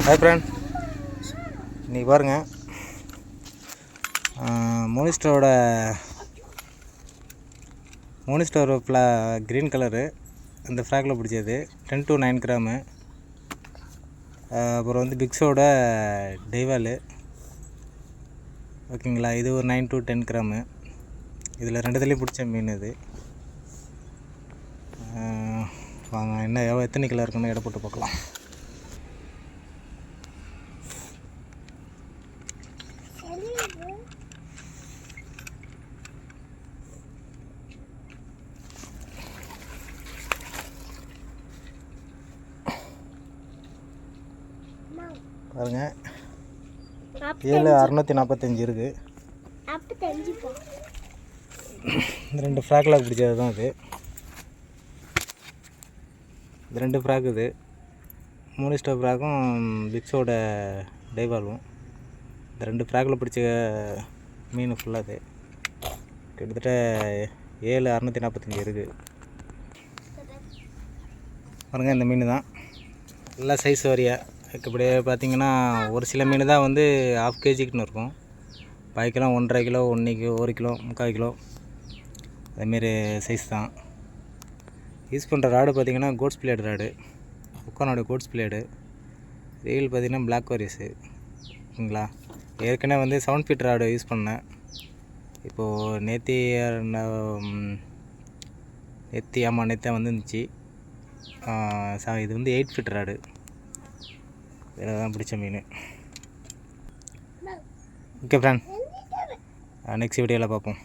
Hi friend, இன்றைக்கி பாருங்கள் மோனிஸ்டரோட green colour அந்த ஃப்ராக்கில் பிடிச்சது 10 to 9 கிராமு. அப்புறம் வந்து பிக்ஸோட டைவாலு ஓகேங்களா, இது ஒரு 9 to 10 கிராமு. இதில் ரெண்டுத்துலேயும் பிடிச்ச மீன் இது. வாங்க என்ன எத்தனை கிலோ இருக்குன்னு எடை போட்டு பார்க்கலாம். பாருங்க, 7,645 இருக்குது. இந்த 2 ஃப்ராக்கில் பிடிச்சது தான் இது. இந்த 2 ஃப்ராக் இது மோனிஸ்டர் ஃப்ராக்கும் பிக்ஸோட டைவாலும். இந்த 2 ஃப்ராக்கில் பிடிச்ச மீன் ஃபுல்லாக இது கிட்டத்தட்ட 7,645 இருக்குது. பாருங்கள், இந்த மீன் தான் நல்லா சைஸ் வரியா. இப்படியே பார்த்திங்கன்னா ஒரு சில மீன் தான் வந்து 1/2 kgக்குன்னு இருக்கும். பாய்க்கெல்லாம் 1.5 கிலோ, 1 கிலோ, 1 கிலோ, 3/4 கிலோ அதுமாரி சைஸ் தான். யூஸ் பண்ணுற ராடு பார்த்திங்கன்னா கோட்ஸ் பிளேடு ராடு, உக்கானோட கோட்ஸ் பிளேடு. ரீல் பார்த்திங்கன்னா பிளாக் வாரிஸு ஓகேங்களா. ஏற்கனவே வந்து 7 feet ராடு யூஸ் பண்ணேன். இப்போது நேற்று வந்துருந்துச்சு. இது வந்து 8 feet ராடு. இதில் தான் பிடிச்ச மீன். ஓகே ஃப்ரெண்ட், நெக்ஸ்ட் வீடியோவில் பார்ப்போம்.